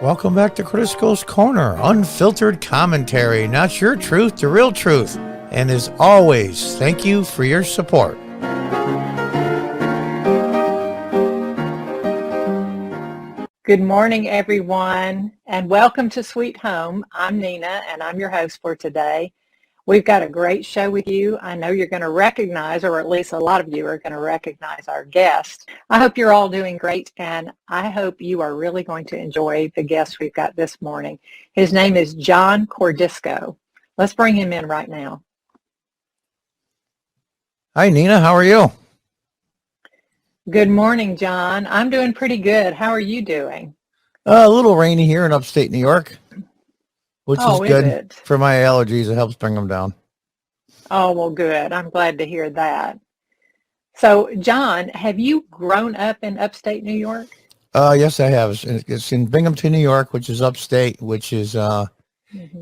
Welcome back to Crisco's Corner, unfiltered commentary, not your truth, the real truth. And as always, thank you for your support. Good morning, everyone, and welcome to Sweet Home. I'm Nina, and I'm your host for today. We've got a great show with you. I know you're going to recognize, or at least a lot of you are going to recognize our guest. I hope you're all doing great, and I hope you are really going to enjoy the guest we've got this morning. His name is John Cordisco. Let's bring him in right now. Hi, Nina. How are you? Good morning, John. I'm doing pretty good. How are you doing? A little rainy here in upstate New York, which is good for my allergies. It helps bring them down. Oh, well, good. I'm glad to hear that. So, John, have you grown up in upstate New York? Yes, I have. It's in Binghamton, New York, which is upstate, which is,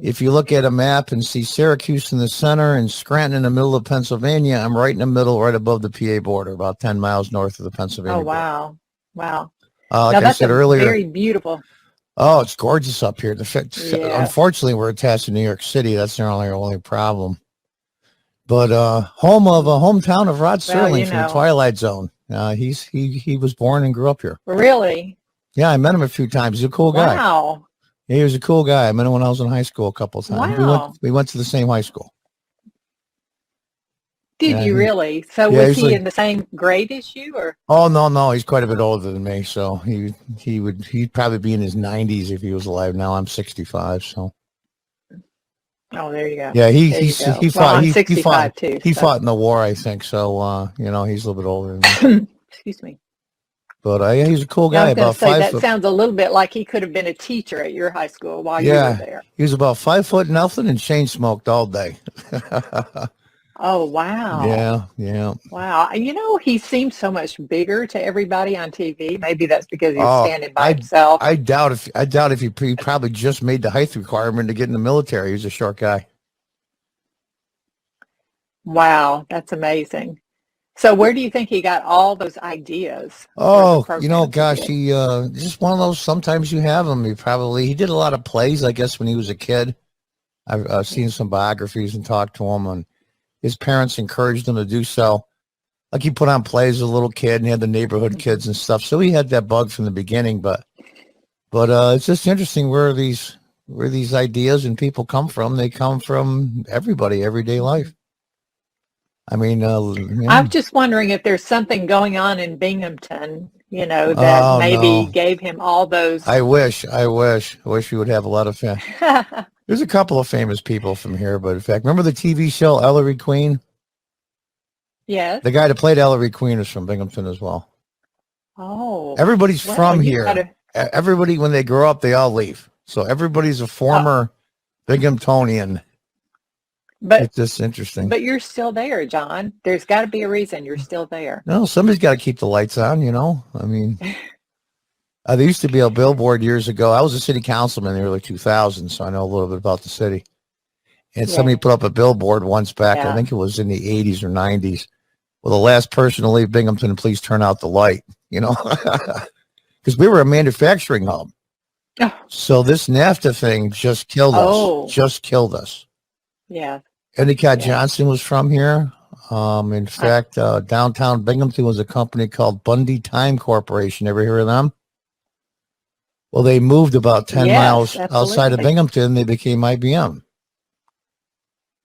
if you look at a map and see Syracuse in the center and Scranton in the middle of Pennsylvania, I'm right in the middle, right above the PA border, about 10 miles north of the Pennsylvania border. Wow. Wow. Like I said earlier, very beautiful. Oh, it's gorgeous up here. Unfortunately, we're attached to New York City. That's our only problem. But hometown of Rod Serling from the Twilight Zone. He was born and grew up here. Really? Yeah, I met him a few times. He's a cool guy. Wow. Yeah, he was a cool guy. I met him when I was in high school a couple of times. Wow. We went to the same high school. Did you really? So was he in the same grade as you, or? Oh no, he's quite a bit older than me. So he'd probably be in his 90s if he was alive now. I'm 65, so. Oh, there you go. Yeah, he fought. I'm 65 too. He fought in the war, I think. So he's a little bit older than me. Excuse me. But he's a cool guy. I was about 5 foot. That sounds a little bit like he could have been a teacher at your high school while you were there. He was about 5 foot nothing and chain smoked all day. Oh, wow. Yeah. Wow. He seems so much bigger to everybody on TV. Maybe that's because he's standing by himself. I doubt if he probably just made the height requirement to get in the military. He's a short guy. Wow. That's amazing. So where do you think he got all those ideas? Oh, gosh, he just one of those, sometimes you have him. He did a lot of plays, I guess, when he was a kid. I've seen some biographies and talked to him, and his parents encouraged him to do so. Like he put on plays as a little kid, and he had the neighborhood kids and stuff. So he had that bug from the beginning, but it's just interesting where these ideas and people come from. They come from everybody, everyday life. I mean, I'm just wondering if there's something going on in Binghamton, that maybe gave him all those. I wish we would have a lot of fans. There's a couple of famous people from here, but in fact, remember the TV show Ellery Queen? Yes. The guy that played Ellery Queen is from Binghamton as well. Oh. Everybody's from here. Everybody, when they grow up, they all leave. So everybody's a former Binghamtonian. But it's just interesting. But you're still there, John. There's got to be a reason you're still there. No, somebody's got to keep the lights on, I mean, there used to be a billboard years ago. I was a city councilman in the early 2000s, so I know a little bit about the city. And somebody put up a billboard once back, I think it was in the 80s or 90s. Well, the last person to leave Binghamton, please turn out the light, because we were a manufacturing hub. Oh. So this NAFTA thing just killed us. Yeah. Endicott Johnson was from here. In fact, downtown Binghamton was a company called Bundy Time Corporation. Ever hear of them? Well, they moved about 10 miles outside of Binghamton. They became IBM.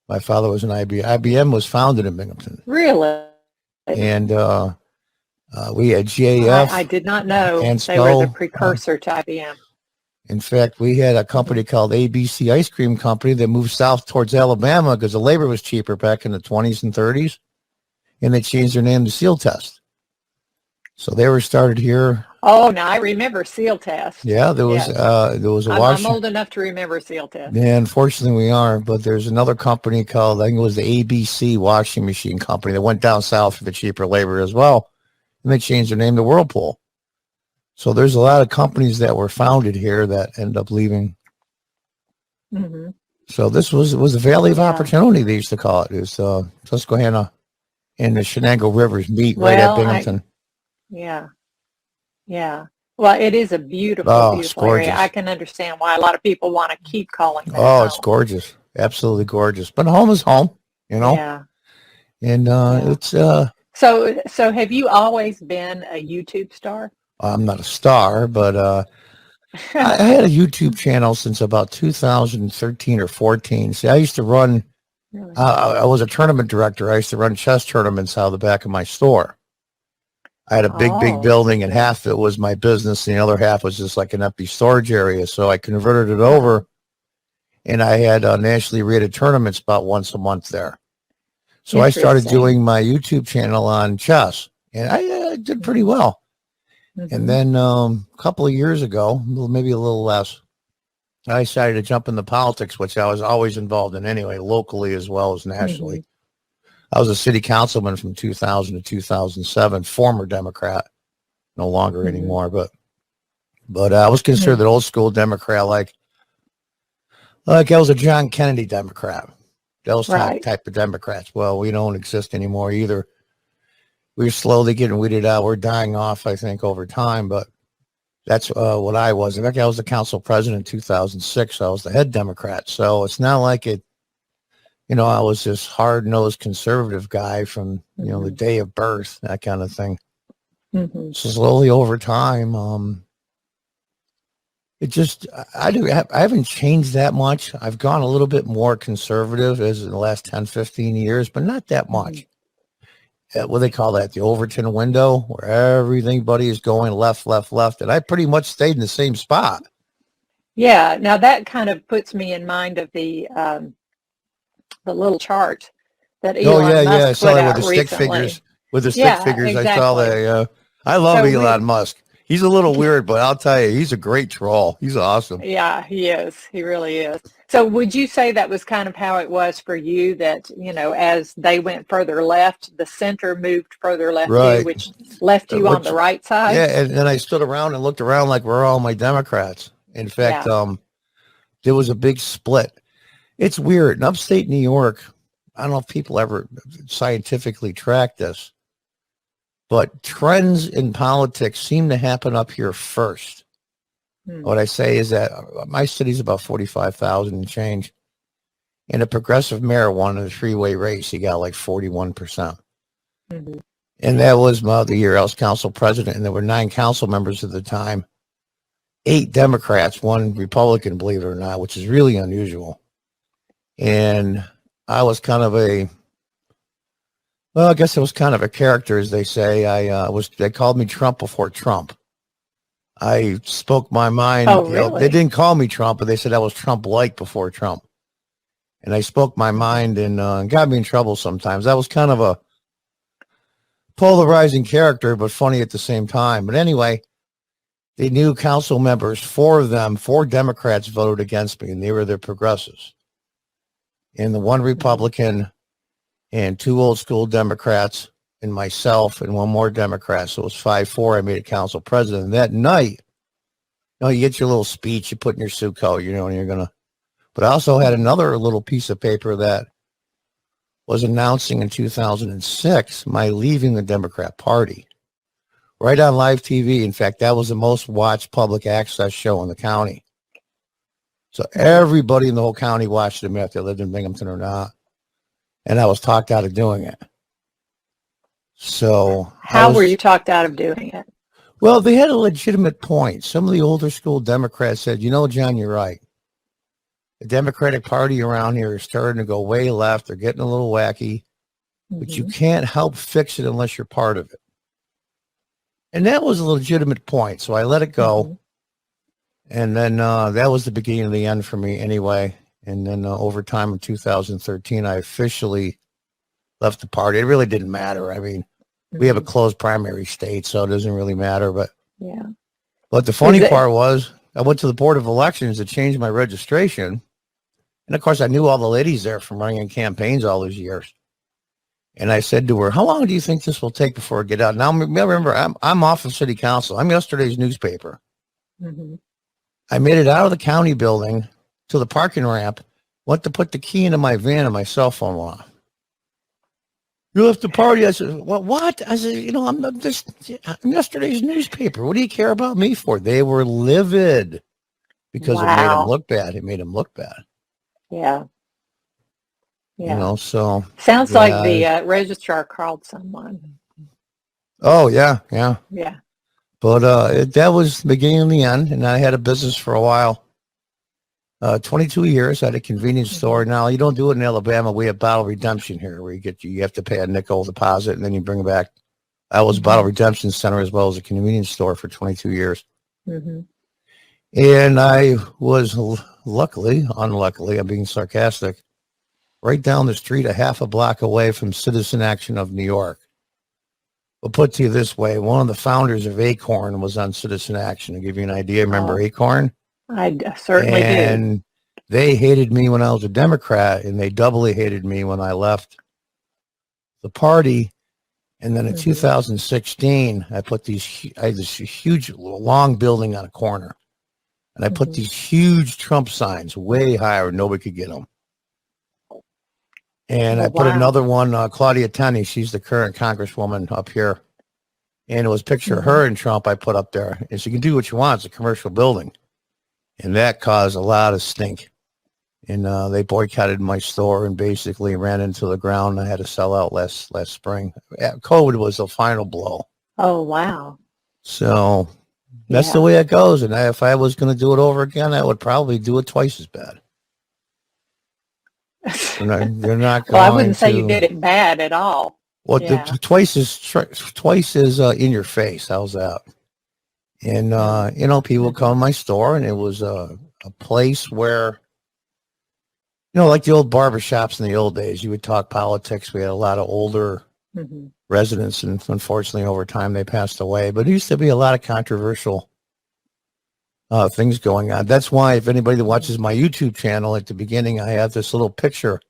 My father was an IBM. IBM was founded in Binghamton. Really? And we had GAF. I did not know they were the precursor to IBM. In fact, we had a company called ABC Ice Cream Company that moved south towards Alabama because the labor was cheaper back in the 20s and 30s. And they changed their name to Seal Test. So they were started here. Oh, now I remember Seal Test. Yeah, there was a I'm old enough to remember Seal Test. Yeah, unfortunately we are. But there's another company called, I think it was the ABC Washing Machine Company that went down south for the cheaper labor as well. And they changed their name to Whirlpool. So there's a lot of companies that were founded here that end up leaving. Mm-hmm. So this was a valley of opportunity, they used to call it. It was Susquehanna and the Shenango Rivers meet right at Binghamton. Yeah. Well, it is a beautiful, Oh, it's beautiful area. I gorgeous. can understand why a lot of people want to keep calling that Oh, it's home. gorgeous. Absolutely gorgeous. But home is home, you know? Yeah, And yeah. it's So have you always been a YouTube star? I'm not a star, but I had a YouTube channel since about 2013 or 14. See, I used to run Really? I was a tournament director. I used to run chess tournaments out of the back of my store. I had a big, big Oh, building, and half of it was my business, and the other half was just like an empty storage area. So I converted it wow. over, and I had nationally rated tournaments about once a month there. So I started Interesting. doing my YouTube channel on chess, and I did pretty well. And Mm-hmm. then a couple of years ago, maybe a little less, I decided to jump into politics, which I was always involved in anyway, locally as well as Mm-hmm. nationally. I was a city councilman from 2000 to 2007, former Democrat, no longer Mm-hmm. anymore, but I was considered an old school Democrat, like I was a John Kennedy Democrat. Those type Right. type of Democrats. Well, we don't exist anymore either. We're slowly getting weeded out. We're dying off, I think, over time. But that's what I was. In fact, I was the council president in 2006. So I was the head Democrat. So it's not like it. I was this hard-nosed conservative guy from the Mm-hmm. day of birth, that kind of thing. Mm-hmm. So slowly over time, it just I haven't changed that much. I've gone a little bit more conservative as in the last 10, 15 years, but not that Mm-hmm. much. What do they call that? The Overton window, where everybody is going left, left, left, and I pretty much stayed in the same spot. Yeah. Now that kind of puts me in mind of the little chart that Oh yeah, Elon yeah. I Musk saw put that with out the stick recently. figures. With the stick Yeah, figures, I saw exactly. that. I love So Elon Musk. He's a little weird, but I'll tell you, he's a great troll. He's awesome. yeah, he is. He really is. So would you say that was kind of how it was for you that, as they went further left, the center moved further left too, Right. which left you on the Which, right side? yeah, and then I stood around and looked around like we're all my Democrats. In fact, Yeah. there was a big split. It's weird. In upstate New York, I don't know if people ever scientifically track this, but trends in politics seem to happen up here first. Hmm. What I say is that my city's about 45,000 and change. And a progressive mayor won in the three-way race. He got like 41%. Mm-hmm. And that was the year I was council president, and there were 9 council members at the time, 8 Democrats, 1 Republican, believe it or not, which is really unusual. And I was kind of I guess it was kind of a character, as they say. They called me Trump before Trump. I spoke my mind. Oh, They really? didn't call me Trump, but they said I was Trump-like before Trump. And I spoke my mind and got me in trouble sometimes. That was kind of a polarizing character, but funny at the same time. But anyway, the new council members, 4 of them, 4 Democrats voted against me, and they were the progressives. And the 1 Republican and 2 old school Democrats and myself and 1 more Democrat. So it was 5-4. I made it council president. And that night, you get your little speech, you put in your suit coat, and you're going to. But I also had another little piece of paper that was announcing in 2006 my leaving the Democrat Party. Right on live TV. In fact, that was the most watched public access show in the county. So everybody in the whole county watched it, if they lived in Binghamton or not. And I was talked out of doing it. So How were you talked out of doing it? Well, they had a legitimate point. Some of the older school Democrats said, John, you're right. The Democratic Party around here is starting to go way left. They're getting a little wacky, but you can't help fix it unless you're part of it. And that was a legitimate point. So I let it go. And then that was the beginning of the end for me anyway. And then over time in 2013, I officially left the party. It really didn't matter. I mean, we have a closed primary state, so it doesn't really matter. But the funny part was I went to the Board of Elections to change my registration. And of course, I knew all the ladies there from running in campaigns all those years. And I said to her, how long do you think this will take before I get out? Now, remember, I'm off of city council. I'm yesterday's newspaper. I made it out of the county building to the parking ramp, went to put the key into my van, and my cell phone went off. You left the party. I said, what? I said, I'm I'm yesterday's newspaper. What do you care about me for? They were livid because it made them Wow. look bad. It made them look bad. Yeah. Yeah. So. Sounds Yeah. like the registrar called someone. Oh, yeah. Yeah. Yeah. But that was the beginning and the end. And I had a business for a while. 22 years. I had a convenience store. Now, you don't do it in Alabama. We have bottle redemption here where you have to pay a nickel deposit and then you bring it back. I was a bottle redemption center as well as a convenience store for 22 years. Mm-hmm. And I was unluckily, I'm being sarcastic, right down the street, a half a block away from Citizen Action of New York. We'll put it to you this way. One of the founders of Acorn was on Citizen Action. To give you an idea, remember Acorn? I certainly do. And they hated me when I was a Democrat, and they doubly hated me when I left the party. And then in 2016, I had this huge, long building on a corner. And I put these huge Trump signs way higher, nobody could get them. And I put another one, Claudia Tenney, she's the current congresswoman up here. And it was a picture of her and Trump I put up there. And so you can do what you want. It's a commercial building. And that caused a lot of stink. And they boycotted my store and basically ran into the ground. I had to sell out last spring. COVID was the final blow. Oh, wow. So that's the way it goes. And if I was going to do it over again, I would probably do it twice as bad. They're not going well, I wouldn't say you did it bad at all. Well, twice is in your face. How's that? And, people come to my store, and it was a place where, like the old barbershops in the old days, you would talk politics. We had a lot of older residents, and unfortunately, over time, they passed away. But there used to be a lot of controversial things going on. That's why, if anybody that watches my YouTube channel, at the beginning, I have this little picture.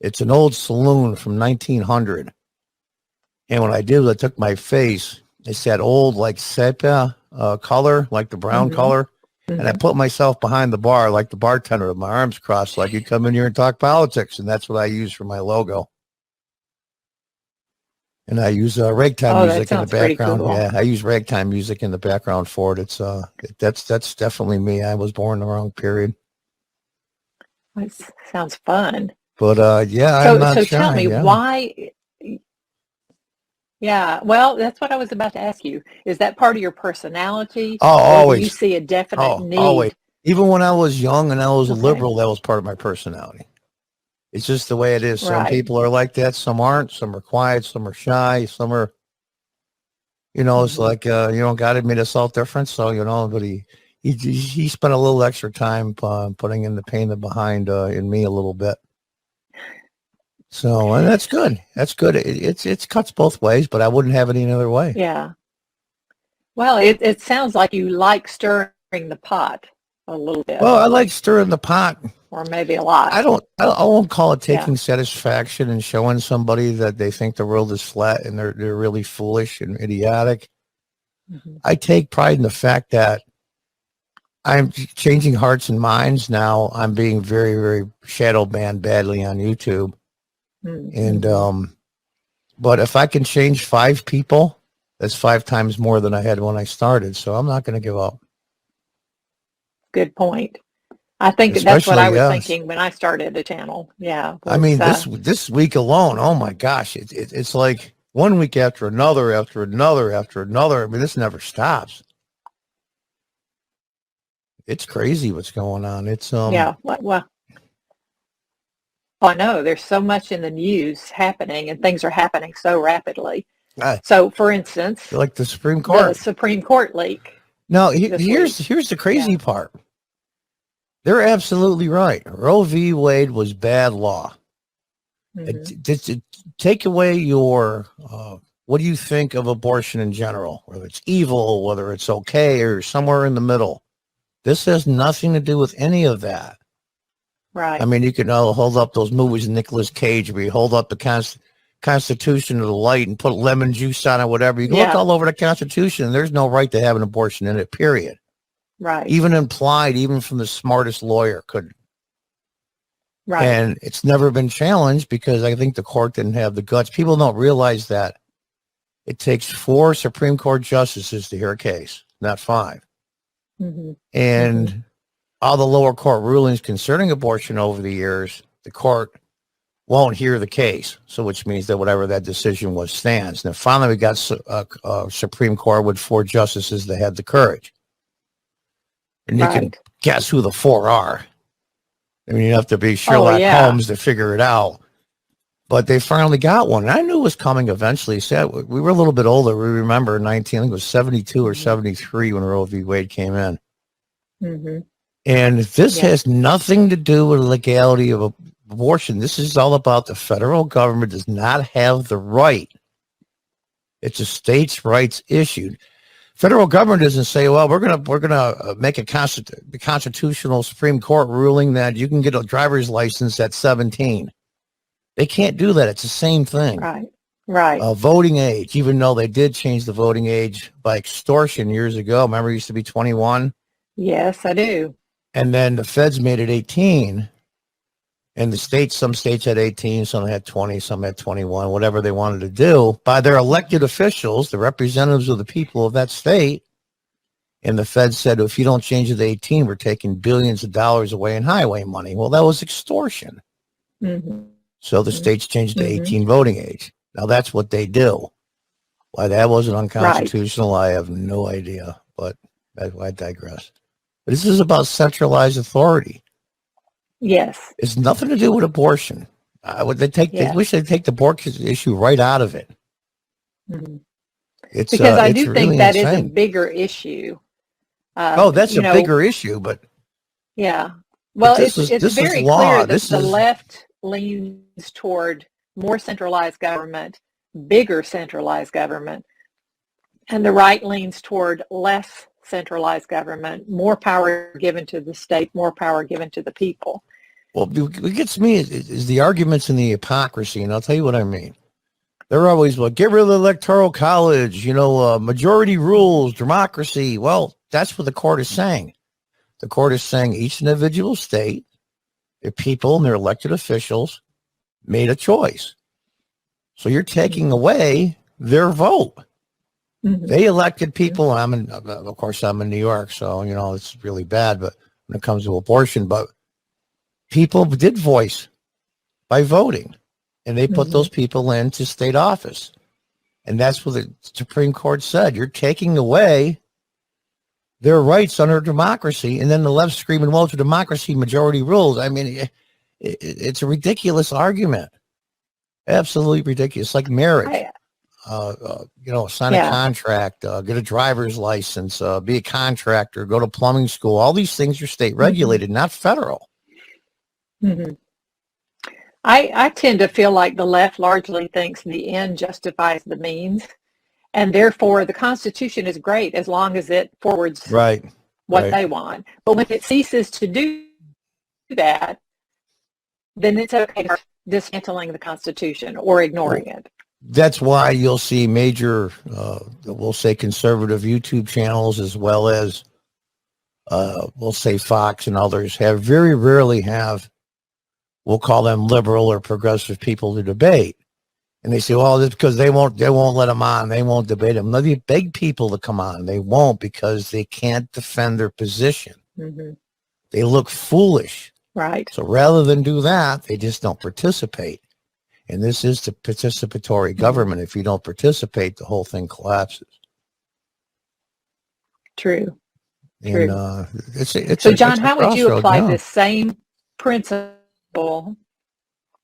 It's an old saloon from 1900. And what I did was I took my face. It's that old, like, sepia color, like the brown color. And I put myself behind the bar, like the bartender, with my arms crossed, like you come in here and talk politics. And that's what I use for my logo. And I use ragtime music in the background. Cool. Yeah, I use ragtime music in the background for it. It's that's definitely me. I was born in the wrong period. That sounds fun. But I'm not so shy. Tell me why. Yeah, well, that's what I was about to ask you. Is that part of your personality? Oh, always. Do you see a definite need? Always. Even when I was young and I was a liberal, that was part of my personality. It's just the way it is. Some people are like that. Some aren't. Some are quiet. Some are shy. Some are, it's like, God had made us all different. So, but he spent a little extra time putting in the pain behind in me a little bit. So, and that's good. That's good. It's cuts both ways, but I wouldn't have it any other way. Yeah. Well, it sounds like you like stirring the pot a little bit. Well, I like stirring the pot. Or maybe a lot. I won't call it taking satisfaction and showing somebody that they think the world is flat and they're really foolish and idiotic. I take pride in the fact that I'm changing hearts and minds now. I'm being very, very shadow banned badly on YouTube. And but if I can change 5 people, that's 5 times more than I had when I started. So I'm not going to give up. Good point. I think that's what I was thinking when I started the channel. Yeah. I mean, this week alone, oh my gosh, it's like one week after another, after another, after another. I mean, this never stops. It's crazy what's going on. It's yeah. Well, I know there's so much in the news happening, and things are happening so rapidly. So, for instance, like the Supreme Court, leak. No, here's the crazy part. They're absolutely right. Roe v. Wade was bad law. Take away your, what do you think of abortion in general? Whether it's evil, whether it's okay, or somewhere in the middle. This has nothing to do with any of that. Right. I mean, you can hold up those movies of Nicolas Cage where you hold up the Constitution to the light and put lemon juice on it, whatever. You can look all over the Constitution, and there's no right to have an abortion in it, period. Right. Even implied, even from the smartest lawyer couldn't. Right. And it's never been challenged because I think the court didn't have the guts. People don't realize that it takes 4 Supreme Court justices to hear a case, not 5. Mm-hmm. And all the lower court rulings concerning abortion over the years, the court won't hear the case. So which means that whatever that decision was stands. And finally we got a Supreme Court with 4 justices that had the courage. And you can guess who the 4 are. I mean, you have to be Sherlock Holmes to figure it out. But they finally got one. And I knew it was coming eventually. So we were a little bit older. We remember 19, I think it was 72 or 73 when Roe v. Wade came in. Mm-hmm. And this has nothing to do with the legality of abortion. This is all about the federal government does not have the right. It's a states' rights issue. Federal government doesn't say, well, we're gonna make a constitutional Supreme Court ruling that you can get a driver's license at 17. They can't do that. It's the same thing. Right. Voting age, even though they did change the voting age by extortion years ago. Remember, it used to be 21. Yes, I do. And then the feds made it 18. And some states had 18, some had 20, some had 21, whatever they wanted to do by their elected officials, the representatives of the people of that state. And the feds said, if you don't change it to 18, we're taking billions of dollars away in highway money. Well, that was extortion. Mm-hmm. So the states changed to 18 voting age. Now that's what they do. Why that wasn't unconstitutional, I have no idea, but I digress. But this is about centralized authority. Yes. It's nothing to do with abortion. They wish they'd take the abortion issue right out of it. Mm-hmm. Because I do think that is a bigger issue. That's a bigger issue, but well, it's very clear that the left leans toward more centralized government, bigger centralized government, and the right leans toward less centralized government, more power given to the state, more power given to the people. Well, what gets me is the arguments and the hypocrisy, and I'll tell you what I mean. They're always, get rid of the Electoral College, majority rules, democracy. Well, that's what the court is saying. The court is saying each individual state, their people and their elected officials made a choice. So you're taking away their vote. Mm-hmm. They elected people. Of course, I'm in New York, so, it's really bad, but when it comes to abortion, but people did voice by voting, and they put those people into state office. And that's what the Supreme Court said. You're taking away their rights under democracy, and then the left screaming, well, to democracy, majority rules. I mean, it's a ridiculous argument. Absolutely ridiculous. It's like marriage. Sign a contract, get a driver's license, be a contractor, go to plumbing school. All these things are state regulated, not federal. Mm-hmm. I tend to feel like the left largely thinks the end justifies the means, and therefore the Constitution is great as long as it forwards what they want. But when it ceases to do that, then it's okay for dismantling the Constitution or ignoring it. That's why you'll see major, we'll say conservative YouTube channels, as well as, we'll say Fox and others very rarely have, we'll call them liberal or progressive people to debate. And they say, well, that's because they won't let them on. They won't debate them. No, they beg people to come on. They won't, because they can't defend their position. Mm-hmm. They look foolish. Right. So rather than do that, they just don't participate. And this is the participatory government. If you don't participate, the whole thing collapses. True. And, so, John, how would you apply this same principle?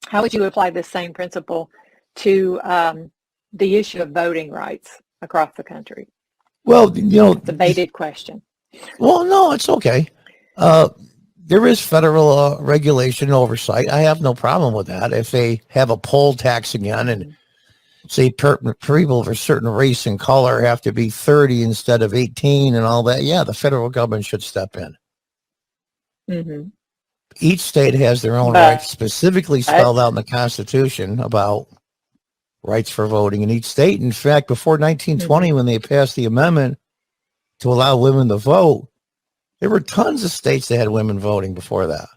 How would you apply this same principle to the issue of voting rights across the country? Well, debated question. Well, no, it's okay. There is federal regulation and oversight. I have no problem with that. If they have a poll tax again and say people of a certain race and color have to be 30 instead of 18 and all that, the federal government should step in. Mm-hmm. Each state has their own rights specifically spelled out in the Constitution about rights for voting in each state. In fact, before 1920, when they passed the amendment to allow women to vote, there were tons of states that had women voting before that.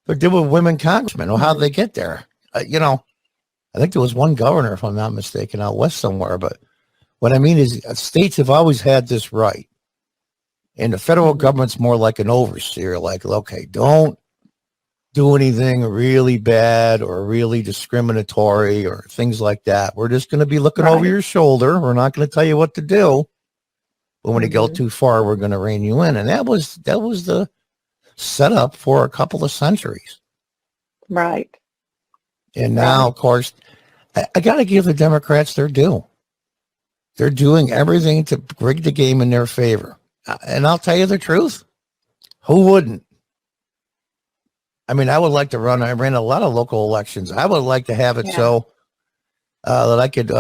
They're doing women congressmen. Well, how'd they get there? You know, I think there was one governor, if I'm not mistaken, out west somewhere. But what I mean is states have always had this right. And the federal government's more like an overseer, like, okay, don't do anything really bad or really discriminatory or things like that. We're just going to be looking over your shoulder. We're not going to tell you what to do. But when you go too far, we're going to rein you in. And that was the setup for a couple of centuries. Right. And now, of course, I got to give the Democrats their due. They're doing everything to rig the game in their favor. And I'll tell you the truth. Who wouldn't? I mean, I would like to run. I ran a lot of local elections. I would like to have it so that I could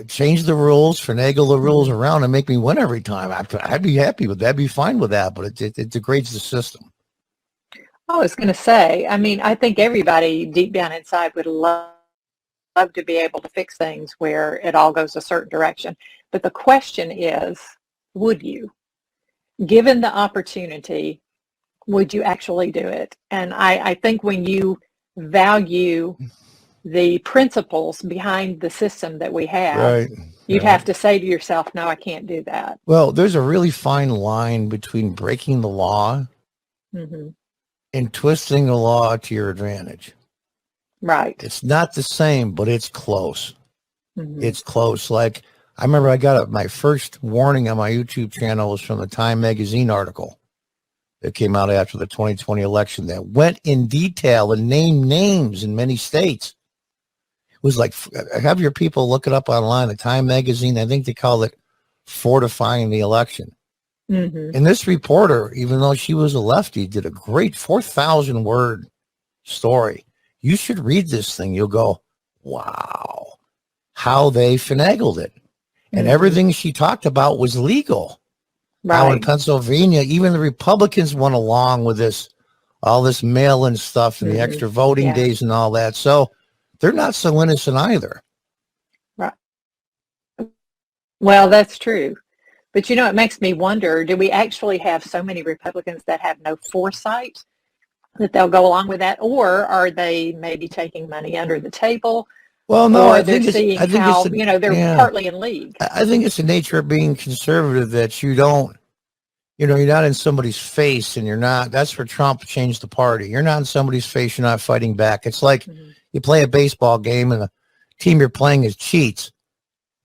change the rules, finagle the rules around, and make me win every time. I'd be happy with that. I'd be fine with that. But it degrades the system. I was going to say, I mean, I think everybody deep down inside would love to be able to fix things where it all goes a certain direction. But the question is, would you? Given the opportunity, would you actually do it? And I think when you value the principles behind the system that we have, you'd have to say to yourself, no, I can't do that. Well, there's a really fine line between breaking the law and twisting the law to your advantage. Right. It's not the same, but it's close. It's close. Like, I remember I got my first warning on my YouTube channel was from the Time magazine article that came out after the 2020 election that went in detail and named names in many states. It was like, have your people look it up online, the Time magazine. I think they call it Fortifying the Election. And this reporter, even though she was a lefty, did a great 4,000 word story. You should read this thing. You'll go, wow, how they finagled it. And everything she talked about was legal. How in Pennsylvania, even the Republicans went along with this, all this mail-in stuff and the extra voting days and all that. So they're not so innocent either. Right. Well, that's true. But, you know, it makes me wonder, do we actually have so many Republicans that have no foresight that they'll go along with that? Or are they maybe taking money under the table? Well, no, I they're think seeing how, you know, they're partly in league. I think it's the nature of being conservative that you don't, you know, you're not in somebody's face and you're not, that's where Trump changed the party. You're not in somebody's face. You're not fighting back. It's like you play a baseball game and the team you're playing is cheats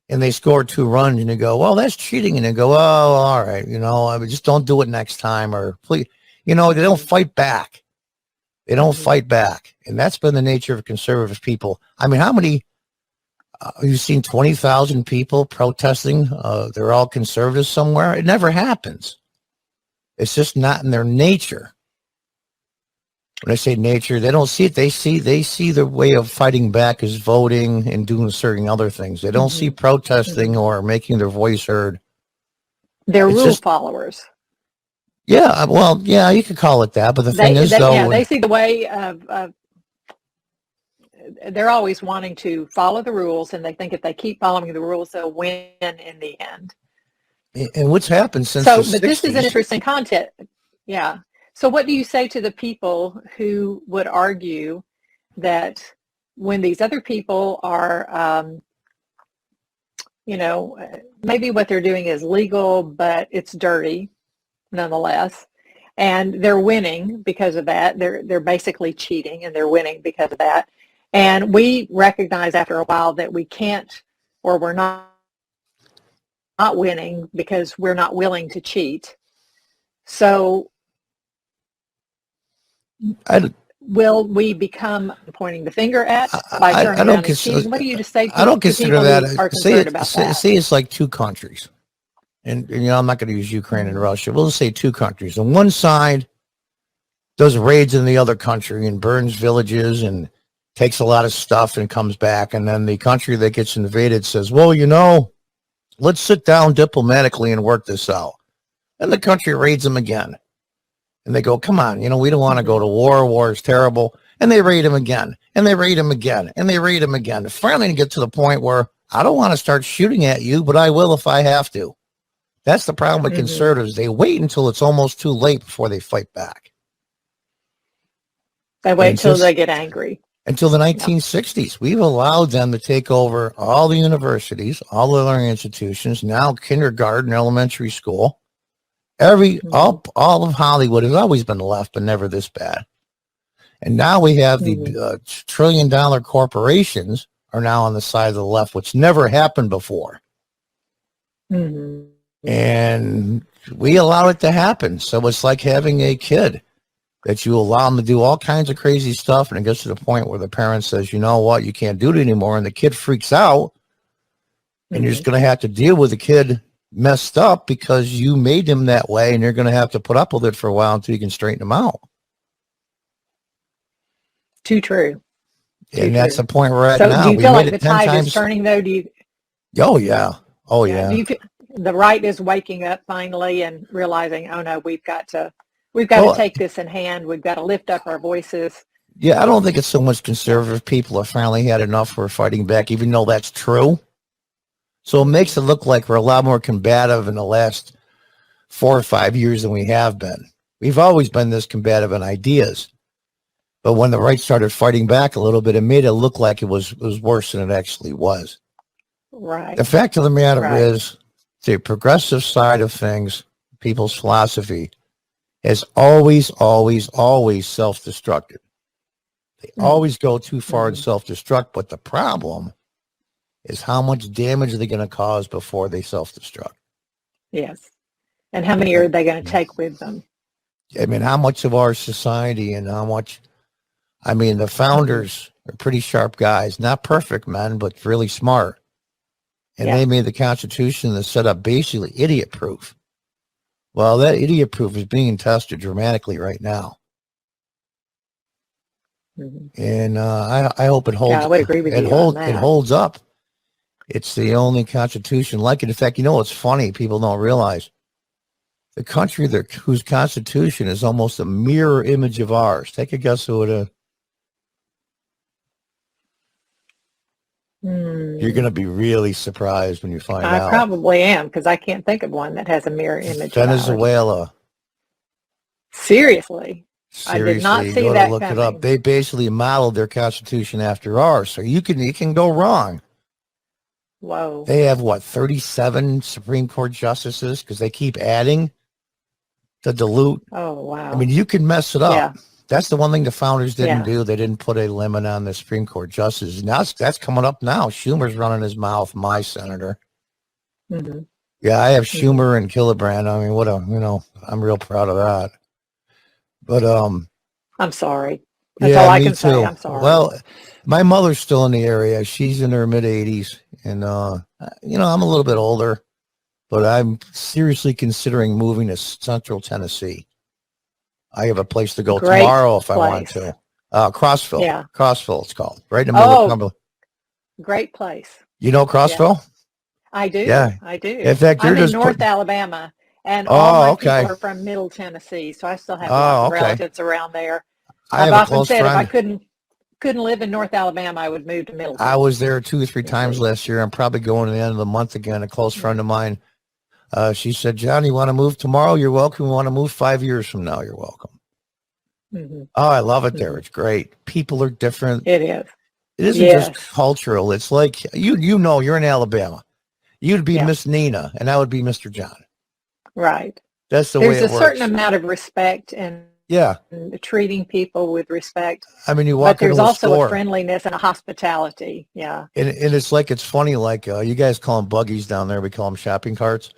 and they score 2 runs and you go, well, that's cheating. And they go, oh, all right. You know, I mean, just don't do it next time or please, you know, they don't fight back. They don't fight back. And that's been the nature of conservative people. I mean, how many, you've seen 20,000 people protesting? They're all conservatives somewhere. It never happens. It's just not in their nature. When I say nature, they don't see it. They see the way of fighting back as voting and doing certain other things. They don't see protesting or making their voice heard. They're rule followers. Yeah, well, yeah, you could call it that. But the thing is, though, they see the way of they're always wanting to follow the rules, and they think if they keep following the rules, they'll win in the end. And what's happened since the 60s? But this is an interesting content. Yeah. So what do you say to the people who would argue that when these other people are, you know, maybe what they're doing is legal, but it's dirty nonetheless, and they're winning because of that. They're basically cheating and they're winning because of that. And we recognize after a while that we can't, or we're not winning because we're not willing to cheat. So will we become pointing the finger at by turning around and cheating? What do you just say to I don't consider that. Say it's like 2 countries. And you know, I'm not going to use Ukraine and Russia. We'll just say 2 countries. On one side does raids in the other country and burns villages and takes a lot of stuff and comes back. And then the country that gets invaded says, well, you know, let's sit down diplomatically and work this out. And the country raids them again. And they go, come on, you know, we don't want to go to war. War is terrible. And they raid them again. And they raid them again. And they raid them again. Finally, to get to the point where I don't want to start shooting at you, but I will if I have to. That's the problem with conservatives. They wait until it's almost too late before they fight back. They wait And until just they get angry. until the Yeah. 1960s, we've allowed them to take over all the universities, all the learning institutions, now kindergarten, elementary school. All of Hollywood has always been left, but never this bad. And now we have the $1 trillion corporations are now on the side of the left, which never happened before. Mm-hmm. And we allow it to happen. So it's like having a kid that you allow them to do all kinds of crazy stuff. And it gets to the point where the parent says, you know what, you can't do it anymore. And the kid freaks out. And you're just going to have to deal with the kid messed up because you made him that way. And you're going to have to put up with it for a while until you can straighten him out. Too true. And that's the point we're at so now. do you We feel made like it the 10 tide times. is turning, though? Do you? Oh, yeah. Oh, yeah. Do you feel the right is waking up finally and realizing, oh, no, we've got to take this in hand. We've got to lift up our voices. Yeah, I don't think it's so much conservative people have finally had enough. We're fighting back, even though that's true. So it makes it look like we're a lot more combative in the last 4 or 5 years than we have been. We've always been this combative in ideas. But when the right started fighting back a little bit, it made it look like it was worse than it actually was. Right. The fact of the matter is the progressive side of things, people's philosophy, has always, always, always self-destructed. They always go too far and self-destruct, but the problem is how much damage are they going to cause before they self-destruct? Yes. And how many are they going to take with them? I mean, how much of our society and how much, I mean, the founders are pretty sharp guys, not perfect men, but really smart. And they made the Constitution that set up basically idiot-proof. Well, that idiot-proof is being tested dramatically right now. And I hope it holds. Yeah, I would agree with you on that. It holds up. It's the only Constitution like it. In fact, you know what's funny? People don't realize the country whose Constitution is almost a mirror image of ours. Take a guess who it is. You're going to be really surprised when you find out. I probably am, because I can't think of one that has a mirror image. Venezuela. Seriously. I did not see that look coming. it up. They basically modeled their Constitution after ours, so it can go wrong. Whoa. They have 37 Supreme Court justices because they keep adding to dilute. Oh, wow. I mean, you can mess it up. Yeah. That's the one thing the founders didn't do. They didn't put a limit on the Supreme Court justices. Now that's coming up now. Schumer's running his mouth, my senator. Yeah, I have Schumer and Gillibrand. I mean, I'm real proud of that. But I'm sorry. That's all I can say. I'm sorry. Well, my mother's still in the area. She's in her mid 80s, and I'm a little bit older, but I'm seriously considering moving to Central Tennessee. I have a place to go tomorrow if I want to. Crossville. Yeah. Crossville, it's called. Right in the middle of Cumberland. Great place. You know Crossville? Yeah. I do. Yeah. I do. In fact, I'm in North Alabama, and all my people are from Middle Tennessee, so I still have lots of relatives around there. I've often said if I couldn't live in North Alabama, I would move to Middle Tennessee. I was there 2 or 3 times last year. I'm probably going to the end of the month again. A close friend of mine, she said, John, you want to move tomorrow? You're welcome. You want to move 5 years from now? You're welcome. Oh, I love it there. It's great. People are different. It is. It isn't just cultural. It's like, you're in Alabama. You'd be Miss Nina, and I would be Mr. John. Right. That's the way it works. There's a certain amount of respect and treating people with respect. I mean, you walk into a store. But there's also a friendliness and a hospitality. Yeah. And it's funny, like you guys call them buggies down there. We call them shopping carts.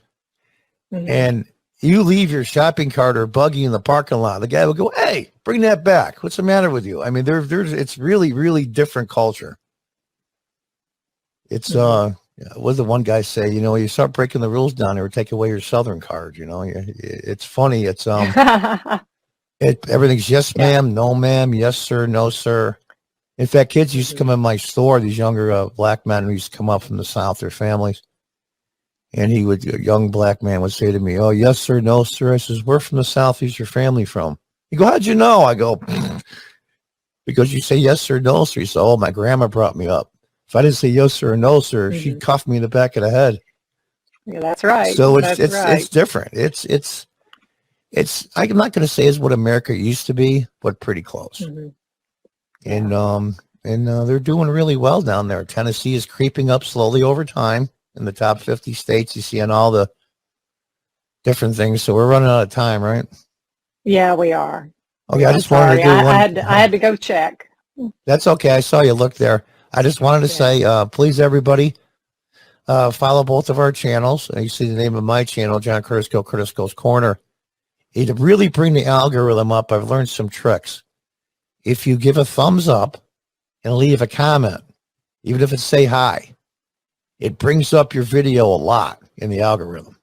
And you leave your shopping cart or buggy in the parking lot, the guy will go, hey, bring that back. What's the matter with you? I mean, it's really, really different culture. It's, what did the one guy say? You start breaking the rules down there, or take away your Southern card. It's funny. It's, everything's yes, ma'am, no, ma'am, yes, sir, no, sir. In fact, kids used to come in my store, these younger black men who used to come up from the South, their families. And a young black man would say to me, oh, yes, sir, no, sir. I says, we're from the South. Who's your family from? He go, how'd you know? I go, because you say yes, sir, no, sir. He said, oh, my grandma brought me up. If I didn't say yes, sir, or no, sir, she'd cuff me in the back of the head. Yeah, that's right. So it's different. It's I'm not going to say it's what America used to be, but pretty close. and they're doing really well down there. Tennessee is creeping up slowly over time in the top 50 states. You see on all the different things. So we're running out of time, right? Yeah, we are. Okay, I just wanted to do one. I had to go check. That's okay. I saw you look there. I just wanted to say, please, everybody, follow both of our channels. You see the name of my channel, John Curtis Go, Curtis Goes Corner. To really bring the algorithm up, I've learned some tricks. If you give a thumbs up and leave a comment, even if it's say hi, it brings up your video a lot in the algorithm.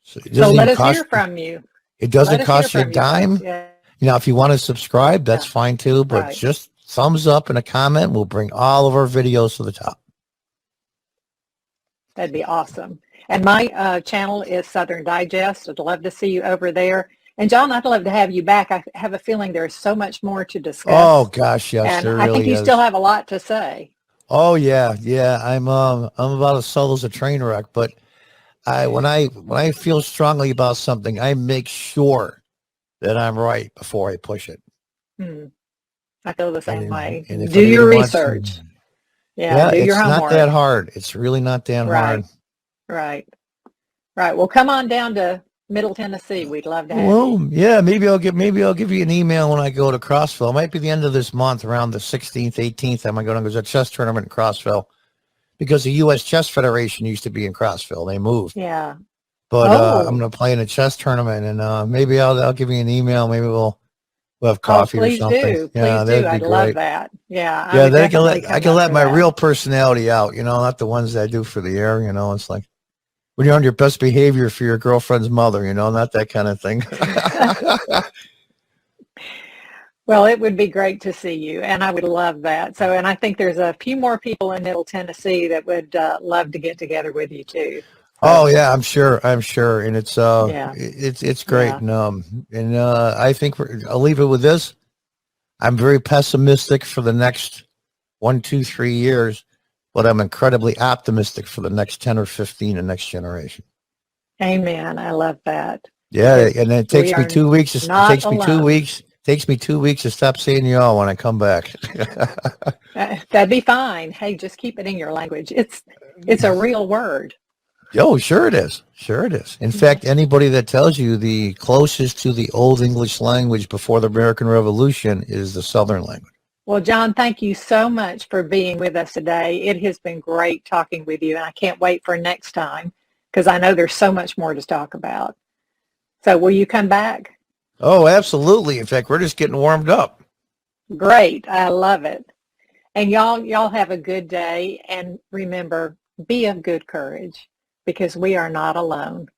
So let us hear from you. It doesn't cost you a dime. Yeah. You know, if you want to subscribe, that's fine too, but just thumbs up and a comment will bring all of our videos to the top. That'd be awesome. And my channel is Southern Digest. I'd love to see you over there. And John, I'd love to have you back. I have a feeling there's so much more to discuss. Oh gosh, yes, and there really is. I think you still have a lot to say. Oh yeah. I'm about as subtle as a train wreck, but when I feel strongly about something, I make sure that I'm right before I push it. I feel the same way. And do your research. Do your homework. It's not that hard. It's really not that hard. Right. Well, come on down to Middle Tennessee. We'd love to have you. Yeah, maybe I'll give you an email when I go to Crossville. It might be the end of this month, around the 16th, 18th. I'm going to go to a chess tournament in Crossville because the U.S. Chess Federation used to be in Crossville. They moved. Yeah. But I'm going to play in a chess tournament, and maybe I'll give you an email. Maybe we'll have coffee or something. Please do. I'd love that. Yeah. Yeah, I can let my real personality out, not the ones that I do for the air, it's like when you're on your best behavior for your girlfriend's mother, not that kind of thing. Well, it would be great to see you, and I would love that. So, and I think there's a few more people in Middle Tennessee that would love to get together with you too. Oh yeah, I'm sure, and it's great, and I think I'll leave it with this. I'm very pessimistic for the next 1, 2, 3 years, but I'm incredibly optimistic for the next 10 or 15, the next generation. Amen. I love that. Yeah, and it takes me 2 weeks. It takes me 2 weeks. Takes me 2 weeks to stop saying y'all when I come back. That'd be fine. Hey, just keep it in your language. It's a real word. Oh, sure it is. Sure it is. In fact, anybody that tells you the closest to the Old English language before the American Revolution is the Southern language. Well, John, thank you so much for being with us today. It has been great talking with you, and I can't wait for next time because I know there's so much more to talk about. So will you come back? Oh, absolutely. In fact, we're just getting warmed up. Great. I love it. And y'all have a good day. And remember, be of good courage because we are not alone.